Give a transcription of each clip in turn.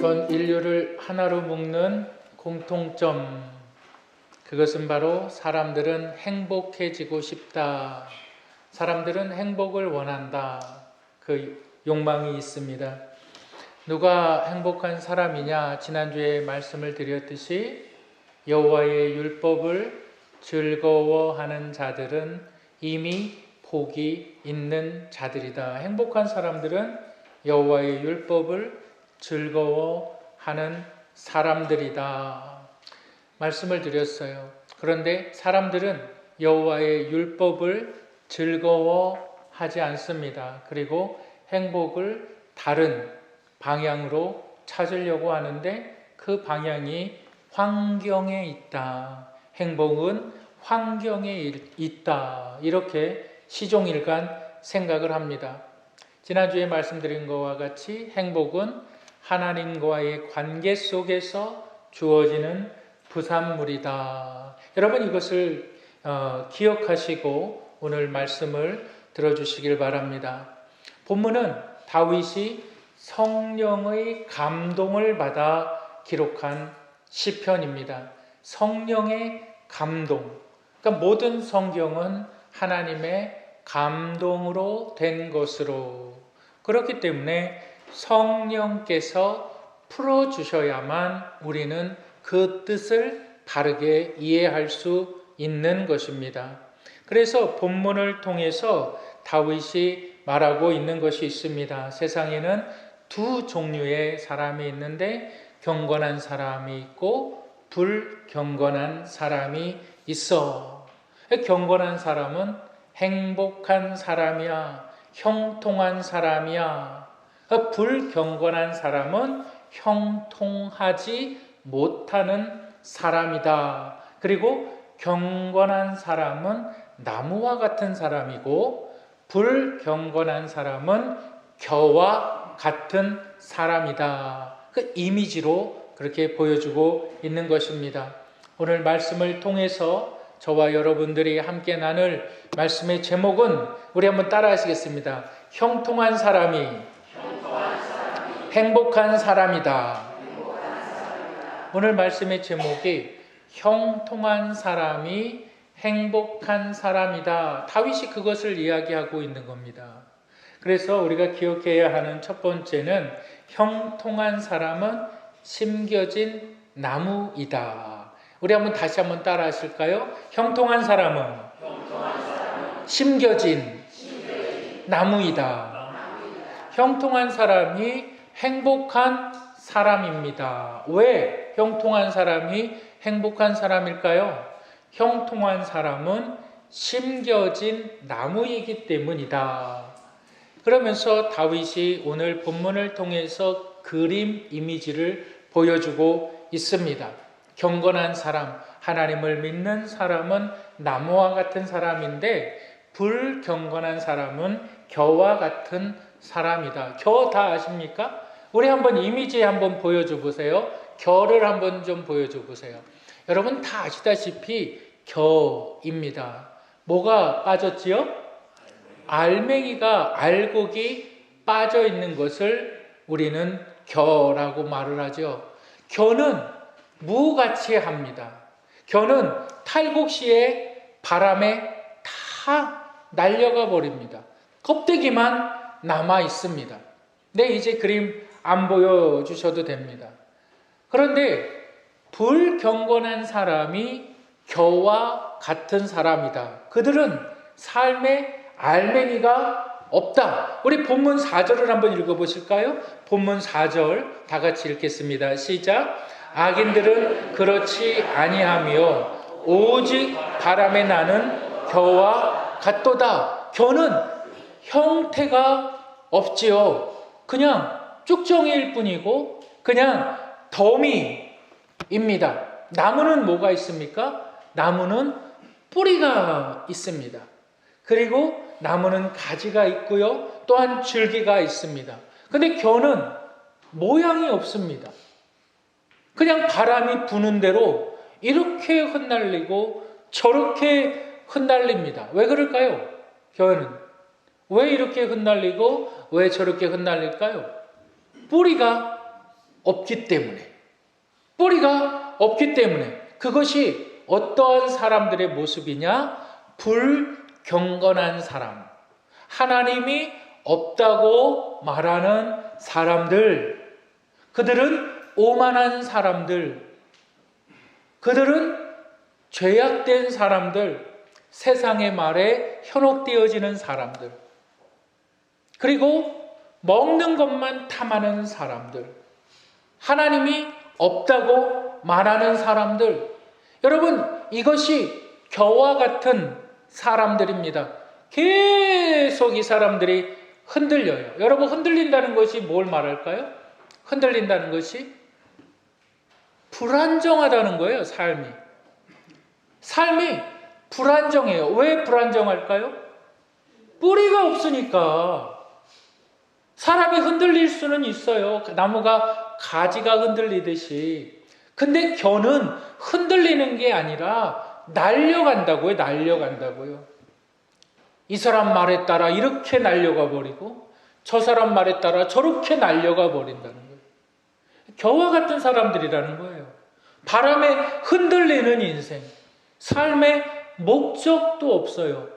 전 인류를 하나로 묶는 공통점, 그것은 바로 사람들은 행복해지고 싶다. 사람들은 행복을 원한다. 그 욕망이 있습니다. 누가 행복한 사람이냐? 지난주에 말씀을 드렸듯이 여호와의 율법을 즐거워하는 자들은 이미 복이 있는 자들이다. 행복한 사람들은 여호와의 율법을 즐거워하는 사람들이다. 말씀을 드렸어요. 그런데 사람들은 여호와의 율법을 즐거워하지 않습니다. 그리고 행복을 다른 방향으로 찾으려고 하는데 그 방향이 환경에 있다. 행복은 환경에 있다. 이렇게 시종일관 생각을 합니다. 지난주에 말씀드린 것과 같이 행복은 하나님과의 관계 속에서 주어지는 부산물이다. 여러분 이것을 기억하시고 오늘 말씀을 들어주시길 바랍니다. 본문은 다윗이 성령의 감동을 받아 기록한 시편입니다. 성령의 감동. 그러니까 모든 성경은 하나님의 감동으로 된 것으로, 그렇기 때문에 성령께서 풀어주셔야만 우리는 그 뜻을 바르게 이해할 수 있는 것입니다. 그래서 본문을 통해서 다윗이 말하고 있는 것이 있습니다. 세상에는 두 종류의 사람이 있는데 경건한 사람이 있고 불경건한 사람이 있어. 경건한 사람은 행복한 사람이야. 형통한 사람이야. 불경건한 사람은 형통하지 못하는 사람이다. 그리고 경건한 사람은 나무와 같은 사람이고 불경건한 사람은 겨와 같은 사람이다. 그 이미지로 그렇게 보여주고 있는 것입니다. 오늘 말씀을 통해서 저와 여러분들이 함께 나눌 말씀의 제목은 우리 한번 따라 하시겠습니다. 형통한 사람이 행복한 사람이다. 오늘 말씀의 제목이 형통한 사람이 행복한 사람이다. 다윗이 그것을 이야기하고 있는 겁니다. 그래서 우리가 기억해야 하는 첫 번째는 형통한 사람은 심겨진 나무이다. 우리 다시 한번 따라 하실까요? 형통한 사람은 심겨진 나무이다. 형통한 사람이 행복한 사람입니다. 왜 형통한 사람이 행복한 사람일까요? 형통한 사람은 심겨진 나무이기 때문이다. 그러면서 다윗이 오늘 본문을 통해서 그림 이미지를 보여주고 있습니다. 경건한 사람, 하나님을 믿는 사람은 나무와 같은 사람인데 불경건한 사람은 겨와 같은 사람이다. 겨 다 아십니까? 우리 한번 이미지 한번 보여줘 보세요. 겨를 한번 좀 보여줘 보세요. 여러분 다 아시다시피 겨입니다. 뭐가 빠졌지요? 알맹이가, 알곡이 빠져 있는 것을 우리는 겨라고 말을 하죠. 겨는 무같이 합니다. 겨는 탈곡 시에 바람에 다 날려가 버립니다. 껍데기만 남아 있습니다. 네, 이제 그림 안 보여주셔도 됩니다. 그런데 불경건한 사람이 겨와 같은 사람이다. 그들은 삶에 알맹이가 없다. 우리 본문 4절을 한번 읽어보실까요? 본문 4절 다 같이 읽겠습니다. 시작. 악인들은 그렇지 아니하며 오직 바람에 나는 겨와 같도다. 겨는 형태가 없지요. 그냥 쭉정이일 뿐이고 그냥 더미입니다. 나무는 뭐가 있습니까? 나무는 뿌리가 있습니다. 그리고 나무는 가지가 있고요. 또한 줄기가 있습니다. 근데 겨는 모양이 없습니다. 그냥 바람이 부는 대로 이렇게 흩날리고 저렇게 흩날립니다. 왜 그럴까요? 겨는 왜 이렇게 흩날리고 왜 저렇게 흩날릴까요? 뿌리가 없기 때문에, 뿌리가 없기 때문에 그것이 어떠한 사람들의 모습이냐? 불경건한 사람, 하나님이 없다고 말하는 사람들, 그들은 오만한 사람들, 그들은 죄악된 사람들, 세상의 말에 현혹되어지는 사람들, 그리고 먹는 것만 탐하는 사람들, 하나님이 없다고 말하는 사람들. 여러분, 이것이 겨와 같은 사람들입니다. 계속 이 사람들이 흔들려요. 여러분, 흔들린다는 것이 뭘 말할까요? 흔들린다는 것이 불안정하다는 거예요. 삶이 불안정해요. 왜 불안정할까요? 뿌리가 없으니까. 사람이 흔들릴 수는 있어요. 나무가 가지가 흔들리듯이. 근데 겨는 흔들리는 게 아니라 날려간다고요. 날려간다고요. 이 사람 말에 따라 이렇게 날려가 버리고 저 사람 말에 따라 저렇게 날려가 버린다는 거예요. 겨와 같은 사람들이라는 거예요. 바람에 흔들리는 인생. 삶에 목적도 없어요.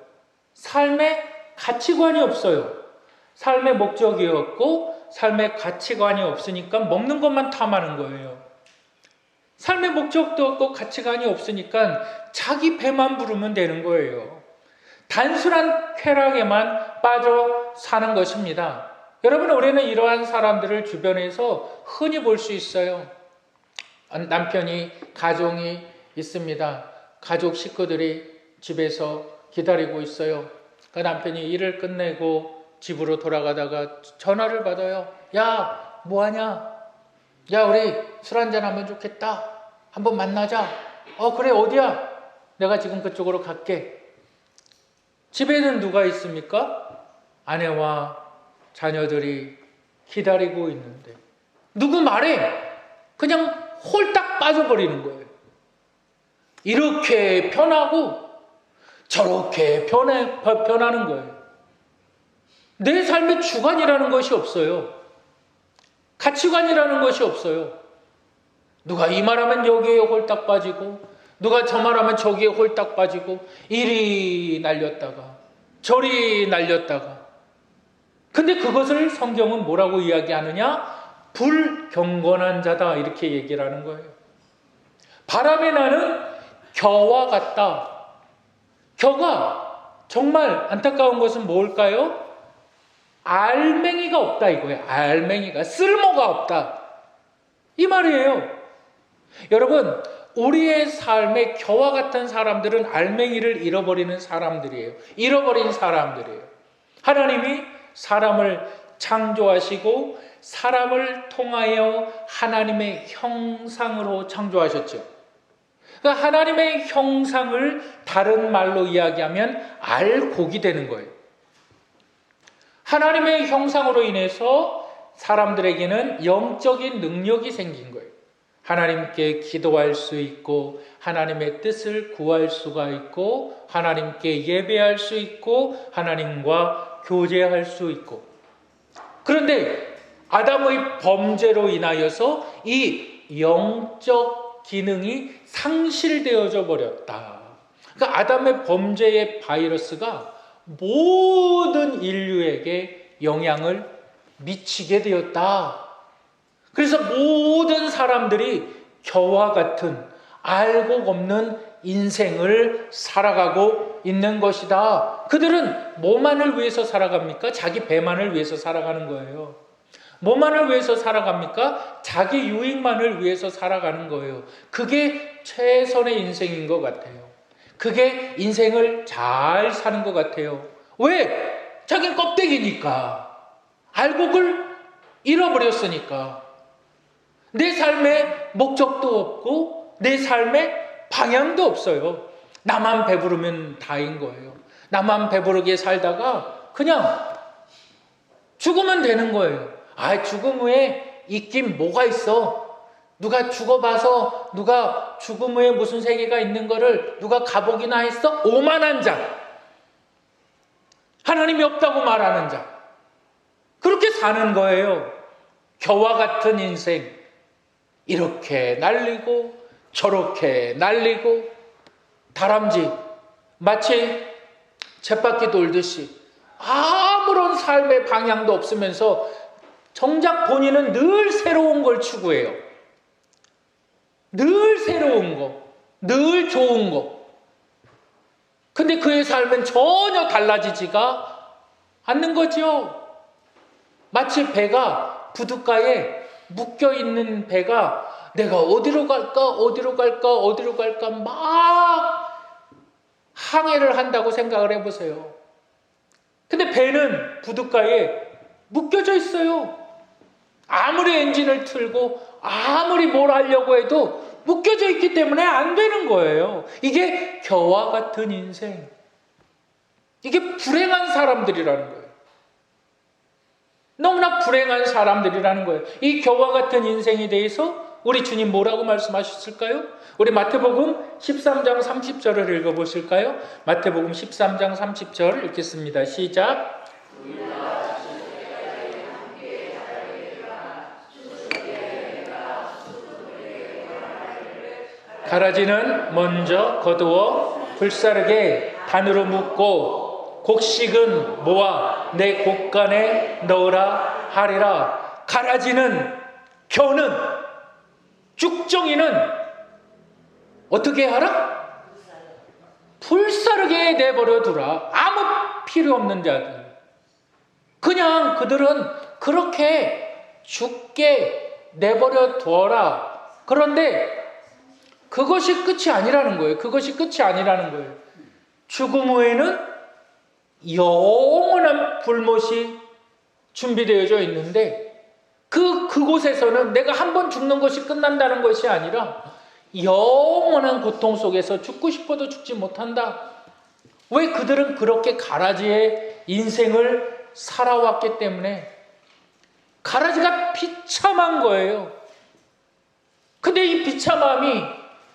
삶에 가치관이 없어요. 삶의 목적이 없고 삶의 가치관이 없으니까 먹는 것만 탐하는 거예요. 삶의 목적도 없고 가치관이 없으니까 자기 배만 부르면 되는 거예요. 단순한 쾌락에만 빠져 사는 것입니다. 여러분, 우리는 이러한 사람들을 주변에서 흔히 볼 수 있어요. 남편이 가정이 있습니다. 가족 식구들이 집에서 기다리고 있어요. 그 남편이 일을 끝내고 집으로 돌아가다가 전화를 받아요. 야, 뭐하냐? 야, 우리 술 한잔 하면 좋겠다. 한번 만나자. 그래, 어디야? 내가 지금 그쪽으로 갈게. 집에는 누가 있습니까? 아내와 자녀들이 기다리고 있는데 누구 말에 그냥 홀딱 빠져버리는 거예요. 이렇게 편하고 저렇게 변하는 거예요. 내 삶의 주관이라는 것이 없어요. 가치관이라는 것이 없어요. 누가 이 말하면 여기에 홀딱 빠지고 누가 저 말하면 저기에 홀딱 빠지고 이리 날렸다가 저리 날렸다가. 근데 그것을 성경은 뭐라고 이야기하느냐? 불경건한 자다, 이렇게 얘기를 하는 거예요. 바람에 나는 겨와 같다. 겨가 정말 안타까운 것은 뭘까요? 알맹이가 없다 이거예요. 알맹이가, 쓸모가 없다 이 말이에요. 여러분, 우리의 삶의 겨와 같은 사람들은 알맹이를 잃어버리는 사람들이에요. 잃어버린 사람들이에요. 하나님이 사람을 창조하시고 사람을 통하여 하나님의 형상으로 창조하셨죠. 그러니까 하나님의 형상을 다른 말로 이야기하면 알곡이 되는 거예요. 하나님의 형상으로 인해서 사람들에게는 영적인 능력이 생긴 거예요. 하나님께 기도할 수 있고 하나님의 뜻을 구할 수가 있고 하나님께 예배할 수 있고 하나님과 교제할 수 있고. 그런데 아담의 범죄로 인하여서 이 영적 기능이 상실되어져 버렸다. 그러니까 아담의 범죄의 바이러스가 모든 인류에게 영향을 미치게 되었다. 그래서 모든 사람들이 겨와 같은 알곡 없는 인생을 살아가고 있는 것이다. 그들은 뭐만을 위해서 살아갑니까? 자기 배만을 위해서 살아가는 거예요. 뭐만을 위해서 살아갑니까? 자기 유익만을 위해서 살아가는 거예요. 그게 최선의 인생인 것 같아요. 그게 인생을 잘 사는 것 같아요. 왜? 자기는 껍데기니까. 알곡을 잃어버렸으니까. 내 삶에 목적도 없고 내 삶에 방향도 없어요. 나만 배부르면 다인 거예요. 나만 배부르게 살다가 그냥 죽으면 되는 거예요. 죽음 후에 있긴 뭐가 있어? 누가 죽어봐서 누가 죽음 후에 무슨 세계가 있는 거를 누가 가보기나 했어? 오만한 자. 하나님이 없다고 말하는 자. 그렇게 사는 거예요. 겨와 같은 인생. 이렇게 날리고 저렇게 날리고 다람쥐 마치 쳇바퀴 돌듯이 아무런 삶의 방향도 없으면서 정작 본인은 늘 새로운 걸 추구해요. 늘 새로운 거, 늘 좋은 거. 근데 그의 삶은 전혀 달라지지가 않는 거죠. 마치 배가 부둣가에 묶여있는 배가 내가 어디로 갈까 어디로 갈까 어디로 갈까 막 항해를 한다고 생각을 해보세요. 근데 배는 부둣가에 묶여져 있어요. 아무리 엔진을 틀고 아무리 뭘 하려고 해도 묶여져 있기 때문에 안 되는 거예요. 이게 겨와 같은 인생. 이게 불행한 사람들이라는 거예요. 너무나 불행한 사람들이라는 거예요. 이 겨와 같은 인생에 대해서 우리 주님 뭐라고 말씀하셨을까요? 우리 마태복음 13장 30절을 읽어보실까요? 마태복음 13장 30절 읽겠습니다. 시작. 가라지는 먼저 거두어 불사르게 단으로 묶고 곡식은 모아 내 곡간에 넣으라 하리라. 가라지는, 겨는, 쭉정이는 어떻게 하라? 불사르게 내버려 두라. 아무 필요 없는 자들. 그냥 그들은 그렇게 죽게 내버려 두어라. 그런데 그것이 끝이 아니라는 거예요. 그것이 끝이 아니라는 거예요. 죽음 후에는 영원한 불못이 준비되어져 있는데 그곳에서는 내가 한 번 죽는 것이 끝난다는 것이 아니라 영원한 고통 속에서 죽고 싶어도 죽지 못한다. 왜? 그들은 그렇게 가라지의 인생을 살아왔기 때문에. 가라지가 비참한 거예요. 근데 이 비참함이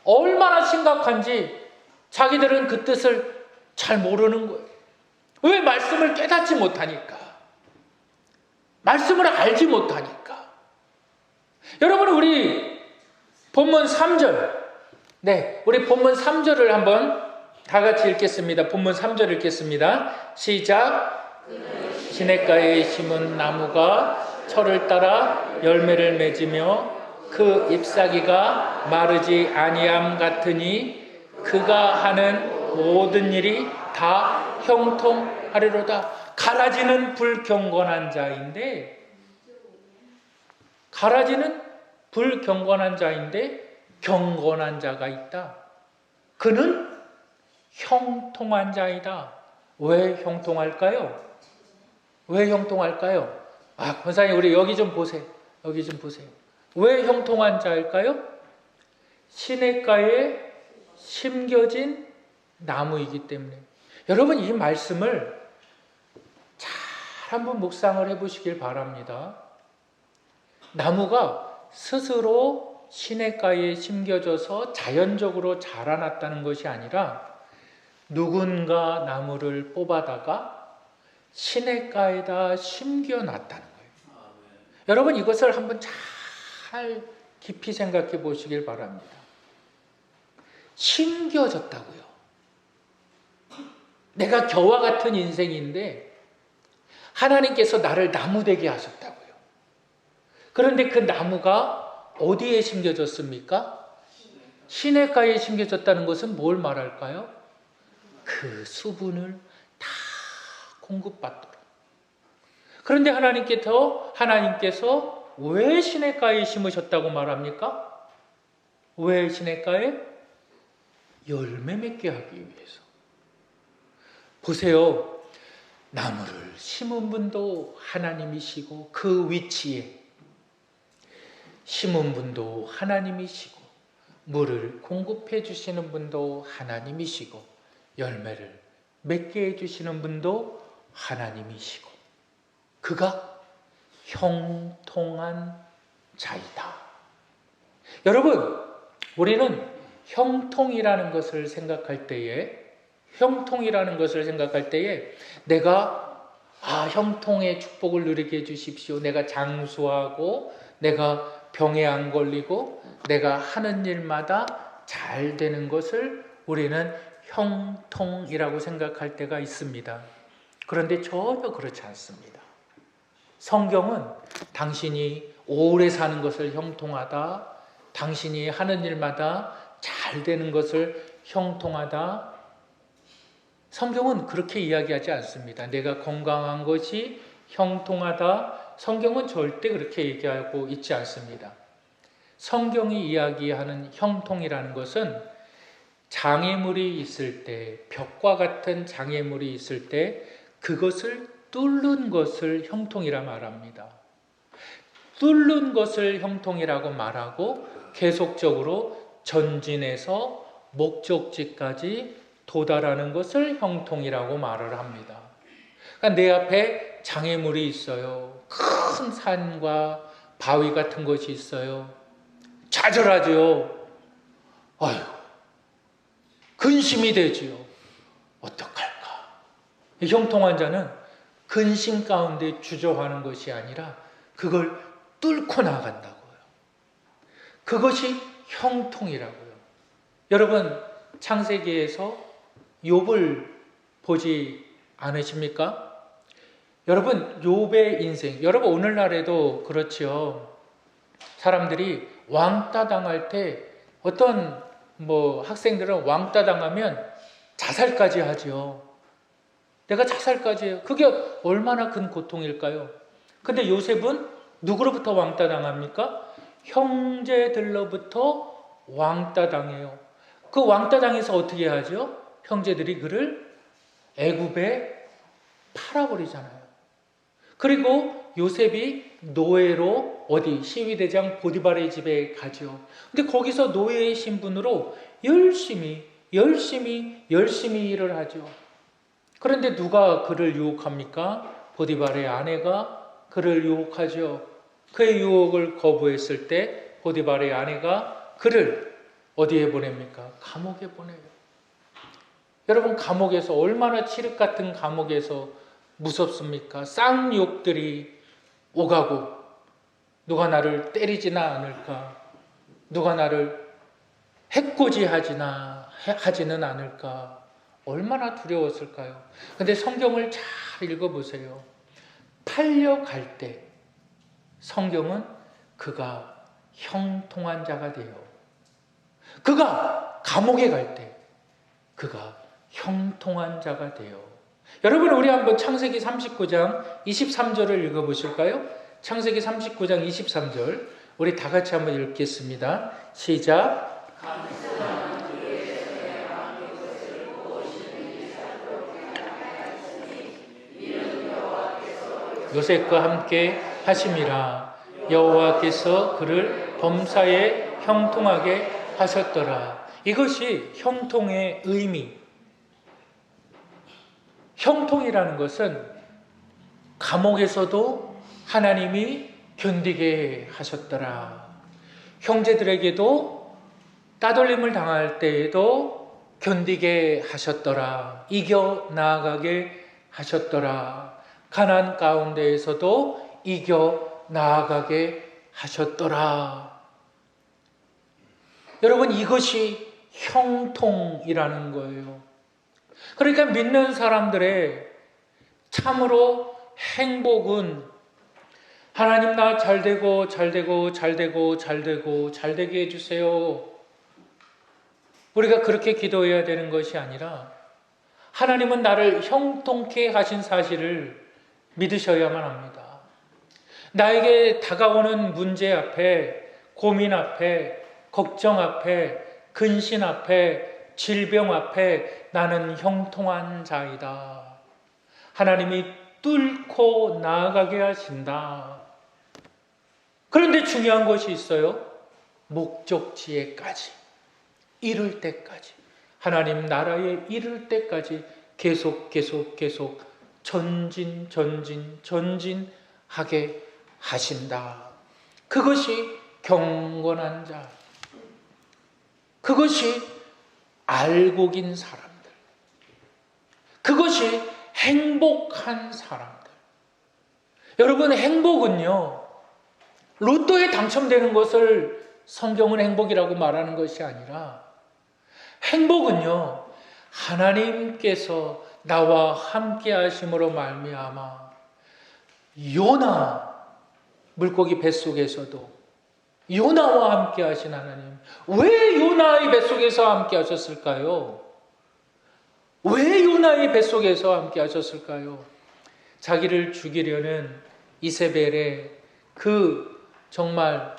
얼마나 심각한지 자기들은 그 뜻을 잘 모르는 거예요. 왜? 말씀을 깨닫지 못하니까. 말씀을 알지 못하니까. 여러분, 우리 본문 3절. 네, 우리 본문 3절을 한번 다 같이 읽겠습니다. 본문 3절 읽겠습니다. 시작. 시냇가에 심은 나무가 철을 따라 열매를 맺으며 그 잎사귀가 마르지 아니함 같으니 그가 하는 모든 일이 다 형통하리로다. 가라지는 불경건한 자인데, 가라지는 불경건한 자인데 경건한 자가 있다. 그는 형통한 자이다. 왜 형통할까요? 왜 형통할까요? 권사님, 우리 여기 좀 보세요. 여기 좀 보세요. 왜 형통한 자일까요? 시냇가에 심겨진 나무이기 때문에. 여러분, 이 말씀을 잘 한번 묵상을 해보시길 바랍니다. 나무가 스스로 시냇가에 심겨져서 자연적으로 자라났다는 것이 아니라 누군가 나무를 뽑아다가 시냇가에다 심겨놨다는 거예요. 여러분, 이것을 한번 잘 깊이 생각해 보시길 바랍니다. 심겨졌다고요. 내가 겨와 같은 인생인데 하나님께서 나를 나무 되게 하셨다고요. 그런데 그 나무가 어디에 심겨졌습니까? 시냇가에 심겨졌다는 것은 뭘 말할까요? 그 수분을 다 공급받도록. 그런데 하나님께서 왜 시냇가에 심으셨다고 말합니까? 왜 시냇가에? 열매 맺게 하기 위해서. 보세요. 나무를 심은 분도 하나님이시고 그 위치에 심은 분도 하나님이시고 물을 공급해 주시는 분도 하나님이시고 열매를 맺게 해주시는 분도 하나님이시고 그가 형통한 자이다. 여러분, 우리는 형통이라는 것을 생각할 때에 내가 형통의 축복을 누리게 해주십시오. 내가 장수하고 내가 병에 안 걸리고 내가 하는 일마다 잘 되는 것을 우리는 형통이라고 생각할 때가 있습니다. 그런데 전혀 그렇지 않습니다. 성경은 당신이 오래 사는 것을 형통하다, 당신이 하는 일마다 잘 되는 것을 형통하다, 성경은 그렇게 이야기하지 않습니다. 내가 건강한 것이 형통하다, 성경은 절대 그렇게 얘기하고 있지 않습니다. 성경이 이야기하는 형통이라는 것은 장애물이 있을 때, 벽과 같은 장애물이 있을 때 그것을 뚫는 것을 형통이라 말합니다. 뚫는 것을 형통이라고 말하고 계속적으로 전진해서 목적지까지 도달하는 것을 형통이라고 말을 합니다. 그러니까 내 앞에 장애물이 있어요. 큰 산과 바위 같은 것이 있어요. 좌절하죠. 아유, 근심이 되지요. 어떡할까? 형통한 자는 근심 가운데 주저하는 것이 아니라 그걸 뚫고 나간다고요. 그것이 형통이라고요. 여러분, 창세기에서 욥을 보지 않으십니까? 여러분, 욥의 인생, 여러분 오늘날에도 그렇지요. 사람들이 왕따 당할 때 어떤 학생들은 왕따 당하면 자살까지 하죠. 내가 자살까지 해요. 그게 얼마나 큰 고통일까요? 근데 요셉은 누구로부터 왕따 당합니까? 형제들로부터 왕따 당해요. 그 왕따 당해서 어떻게 하죠? 형제들이 그를 애굽에 팔아버리잖아요. 그리고 요셉이 노예로 어디 시위대장 보디발의 집에 가죠. 근데 거기서 노예의 신분으로 열심히 일을 하죠. 그런데 누가 그를 유혹합니까? 보디발의 아내가 그를 유혹하죠. 그의 유혹을 거부했을 때 보디발의 아내가 그를 어디에 보냅니까? 감옥에 보내요. 여러분, 감옥에서 얼마나 칠흑 같은 감옥에서 무섭습니까? 쌍욕들이 오가고 누가 나를 때리지나 않을까? 누가 나를 해코지하지는 않을까? 얼마나 두려웠을까요? 근데 성경을 잘 읽어보세요. 팔려갈 때 성경은 그가 형통한 자가 돼요. 그가 감옥에 갈 때 그가 형통한 자가 돼요. 여러분, 우리 한번 창세기 39장 23절을 읽어보실까요? 창세기 39장 23절 우리 다 같이 한번 읽겠습니다. 시작. 요셉과 함께 하심이라. 여호와께서 그를 범사에 형통하게 하셨더라. 이것이 형통의 의미. 형통이라는 것은 감옥에서도 하나님이 견디게 하셨더라. 형제들에게도 따돌림을 당할 때에도 견디게 하셨더라. 이겨 나아가게 하셨더라. 가난 가운데에서도 이겨 나아가게 하셨더라. 여러분, 이것이 형통이라는 거예요. 그러니까 믿는 사람들의 참으로 행복은 하나님 나 잘되게 해주세요. 우리가 그렇게 기도해야 되는 것이 아니라 하나님은 나를 형통케 하신 사실을 믿으셔야만 합니다. 나에게 다가오는 문제 앞에, 고민 앞에, 걱정 앞에, 근심 앞에, 질병 앞에 나는 형통한 자이다. 하나님이 뚫고 나아가게 하신다. 그런데 중요한 것이 있어요. 목적지에까지 이룰 때까지, 하나님 나라에 이룰 때까지 계속 전진하게 하신다. 그것이 경건한 자, 그것이 알곡인 사람들, 그것이 행복한 사람들. 여러분, 행복은요 로또에 당첨되는 것을 성경은 행복이라고 말하는 것이 아니라, 행복은요, 하나님께서 나와 함께 하심으로 말미암아 요나 물고기 뱃속에서도 요나와 함께 하신 하나님. 왜 요나의 뱃속에서 함께 하셨을까요? 왜 요나의 뱃속에서 함께 하셨을까요? 자기를 죽이려는 이세벨의 정말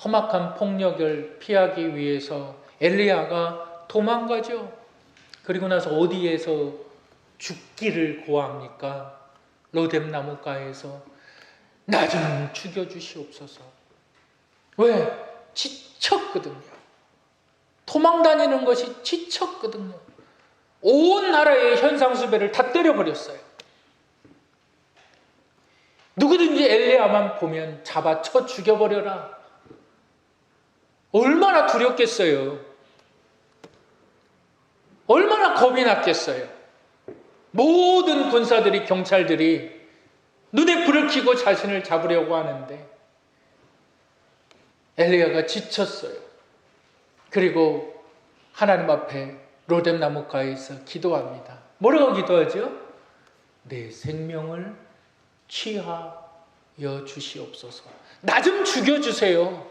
험악한 폭력을 피하기 위해서 엘리야가 도망가죠. 그리고 나서 어디에서 죽기를 고합니까? 로뎀 나무가에서 나 좀 죽여주시옵소서. 왜? 지쳤거든요. 도망 다니는 것이 지쳤거든요. 온 나라의 현상수배를 다 때려버렸어요. 누구든지 엘리야만 보면 잡아쳐 죽여버려라. 얼마나 두렵겠어요. 얼마나 겁이 났겠어요. 모든 군사들이, 경찰들이 눈에 불을 켜고 자신을 잡으려고 하는데 엘리야가 지쳤어요. 그리고 하나님 앞에 로뎀 나무가에서 기도합니다. 뭐라고 기도하죠? 내 생명을 취하여 주시옵소서. 나 좀 죽여주세요.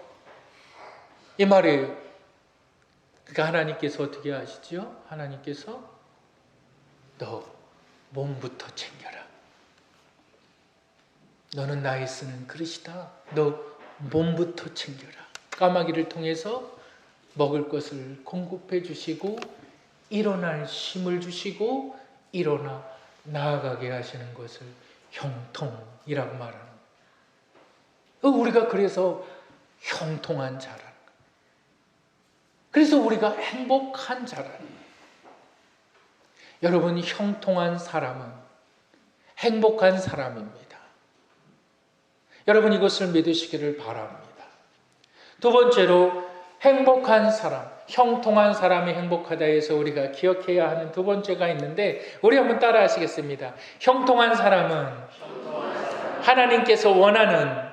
이 말이에요. 그러니까 하나님께서 어떻게 하시죠? 하나님께서 너 몸부터 챙겨라. 너는 나의 쓰는 그릇이다. 너 몸부터 챙겨라. 까마귀를 통해서 먹을 것을 공급해 주시고 일어날 힘을 주시고 일어나 나아가게 하시는 것을 형통이라고 말하는 거예요. 우리가 그래서 형통한 자라는 거예요. 그래서 우리가 행복한 자라는 거예요. 여러분, 형통한 사람은 행복한 사람입니다. 여러분, 이것을 믿으시기를 바랍니다. 두 번째로 행복한 사람, 형통한 사람이 행복하다 해서 우리가 기억해야 하는 두 번째가 있는데, 우리 한번 따라 하시겠습니다. 형통한 사람은 하나님께서 원하는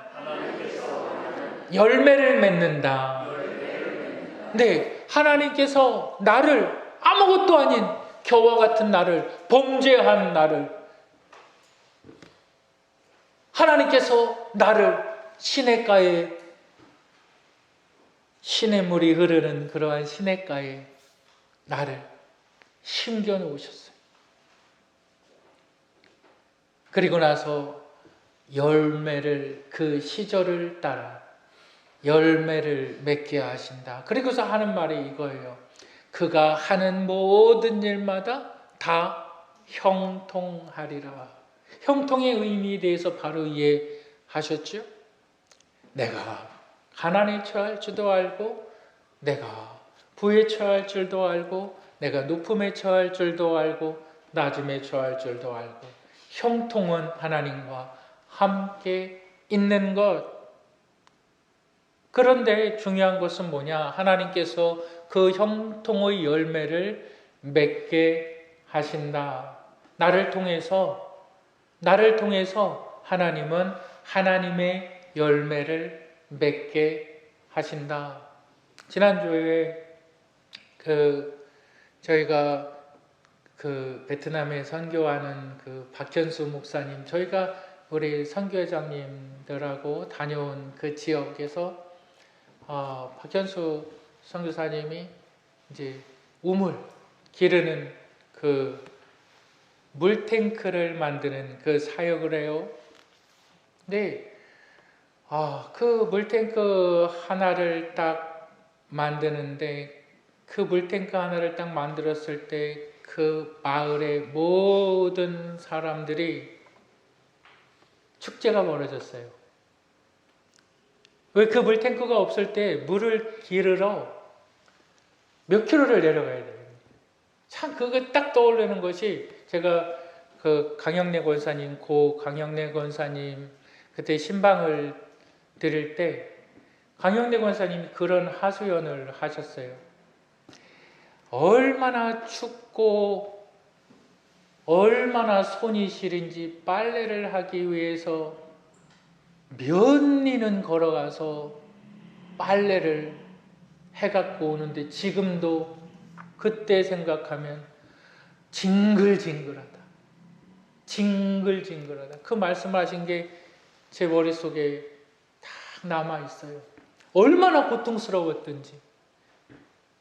열매를 맺는다. 네, 하나님께서 나를, 아무것도 아닌 겨와 같은 나를, 범죄한 나를, 하나님께서 나를 시냇가에, 시냇물이 흐르는 그러한 시냇가에 나를 심겨 놓으셨어요. 그리고 나서 열매를, 그 시절을 따라 열매를 맺게 하신다. 그리고서 하는 말이 이거예요. 그가 하는 모든 일마다 다 형통하리라. 형통의 의미에 대해서 바로 이해하셨죠? 내가 가난에 처할 줄도 알고, 내가 부에 처할 줄도 알고, 내가 높음에 처할 줄도 알고, 낮음에 처할 줄도 알고, 형통은 하나님과 함께 있는 것. 그런데 중요한 것은 뭐냐? 하나님께서 그 형통의 열매를 맺게 하신다. 나를 통해서 하나님은 하나님의 열매를 맺게 하신다. 지난주에 저희가 베트남에 선교하는 박현수 목사님, 저희가 우리 선교회장님들하고 다녀온 그 지역에서 박현수 선교사님이 이제 우물 기르는 물탱크를 만드는 사역을 해요. 네. 그 물탱크 하나를 딱 만드는데, 그 물탱크 하나를 딱 만들었을 때 그 마을의 모든 사람들이 축제가 벌어졌어요. 왜? 그 물탱크가 없을 때 물을 기르러 몇 킬로를 내려가야 돼요. 참 그거 딱 떠오르는 것이, 제가 강영래 권사님 그때 신방을 드릴 때 강영래 권사님이 그런 하소연을 하셨어요. 얼마나 춥고 얼마나 손이 시린지 빨래를 하기 위해서 몇 리는 걸어가서 빨래를 해갖고 오는데 지금도 그때 생각하면 징글징글하다. 징글징글하다. 그 말씀하신 게 제 머릿속에 딱 남아있어요. 얼마나 고통스러웠던지.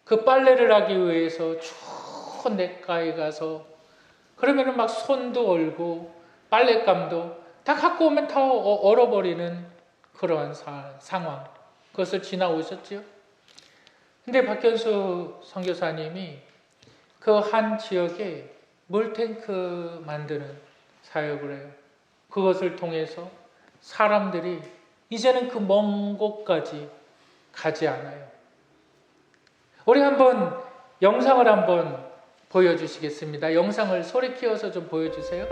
그 빨래를 하기 위해서 추운 냇가에 가서 그러면은 막 손도 얼고 빨랫감도 다 갖고 오면 다 얼어버리는 그러한 상황. 그것을 지나오셨지요. 근데 박현수 선교사님이 그 한 지역에 물탱크 만드는 사역을 해요. 그것을 통해서 사람들이 이제는 그 먼 곳까지 가지 않아요. 우리 한번 영상을 한번 보여주시겠습니다. 영상을 소리 키워서 좀 보여주세요.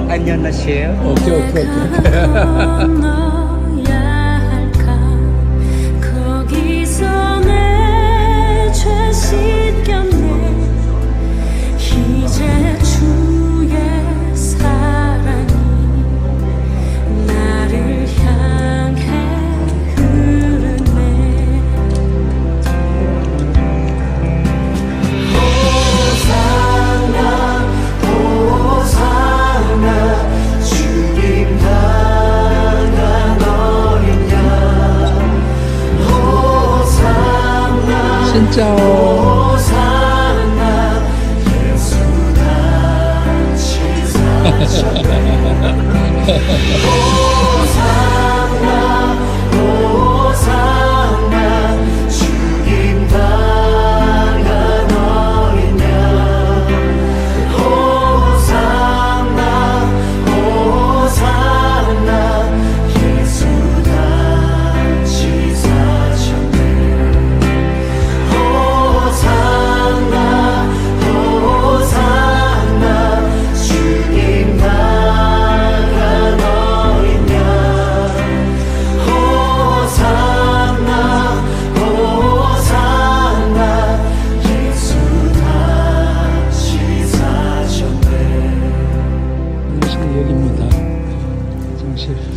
안녕하세요. 오케이. 거기서 내 죄 씻겼네. 이제 주의 사랑이 나를 향해 흐르네. 진짜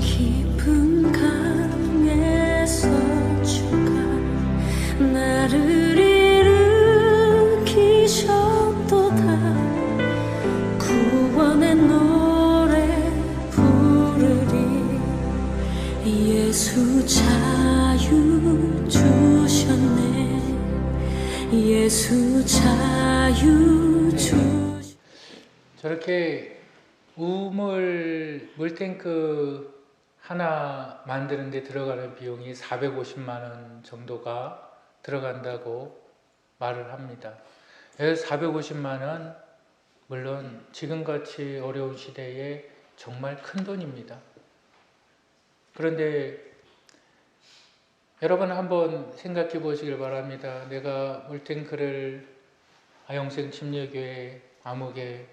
깊은 강에서 주가 나를 일으키셨도다. 구원의 노래 부르리. 예수 자유 주셨네. 예수 자유 주셨네. 저렇게 물탱크 하나 만드는 데 들어가는 비용이 450만 원 정도가 들어간다고 말을 합니다. 450만 원, 물론 지금같이 어려운 시대에 정말 큰 돈입니다. 그런데 여러분 한번 생각해 보시길 바랍니다. 내가 물탱크를 아영생 침례교회 아무개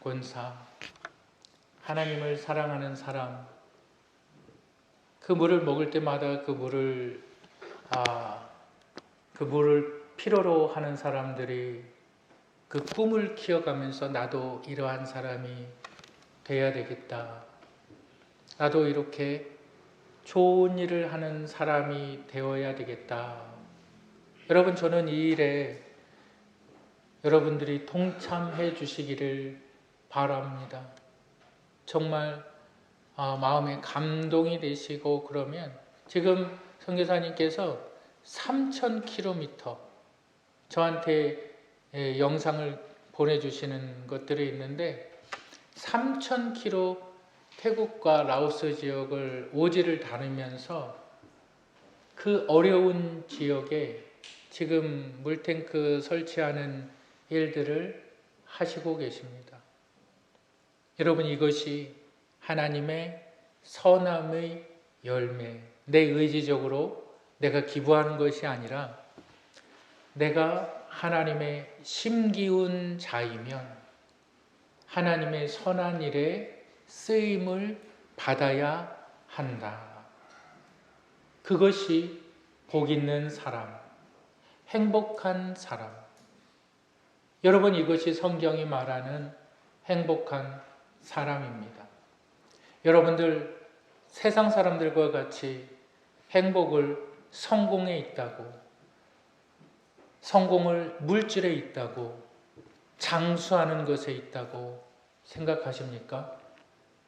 권사, 하나님을 사랑하는 사람, 그 물을 먹을 때마다 그 물을 필요로 하는 사람들이 그 꿈을 키워가면서 나도 이러한 사람이 돼야 되겠다. 나도 이렇게 좋은 일을 하는 사람이 되어야 되겠다. 여러분, 저는 이 일에 여러분들이 동참해 주시기를 바랍니다. 정말 마음에 감동이 되시고 그러면 지금 선교사님께서 3,000km 저한테 영상을 보내주시는 것들이 있는데 3,000km 태국과 라오스 지역을 오지를 다니면서 그 어려운 지역에 지금 물탱크 설치하는 일들을 하시고 계십니다. 여러분, 이것이 하나님의 선함의 열매, 내 의지적으로 내가 기부하는 것이 아니라 내가 하나님의 심기운 자이면 하나님의 선한 일에 쓰임을 받아야 한다. 그것이 복 있는 사람, 행복한 사람. 여러분, 이것이 성경이 말하는 행복한 사람입니다. 여러분들 세상 사람들과 같이 행복을 성공에 있다고, 성공을 물질에 있다고, 장수하는 것에 있다고 생각하십니까?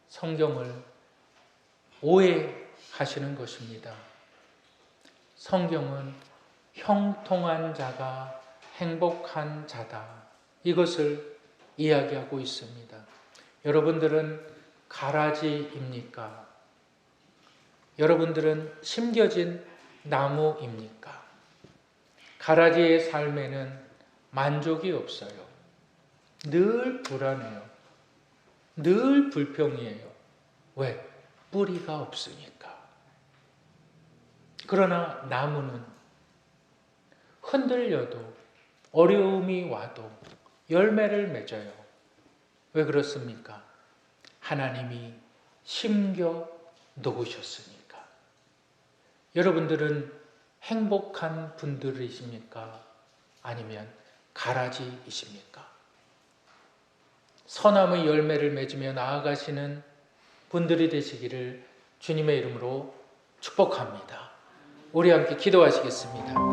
성경을 오해하시는 것입니다. 성경은 형통한 자가 행복한 자다, 이것을 이야기하고 있습니다. 여러분들은 가라지입니까? 여러분들은 심겨진 나무입니까? 가라지의 삶에는 만족이 없어요. 늘 불안해요. 늘 불평이에요. 왜? 뿌리가 없으니까. 그러나 나무는 흔들려도 어려움이 와도 열매를 맺어요. 왜 그렇습니까? 하나님이 심겨 놓으셨으니까. 여러분들은 행복한 분들이십니까? 아니면 가라지이십니까? 선함의 열매를 맺으며 나아가시는 분들이 되시기를 주님의 이름으로 축복합니다. 우리 함께 기도하시겠습니다.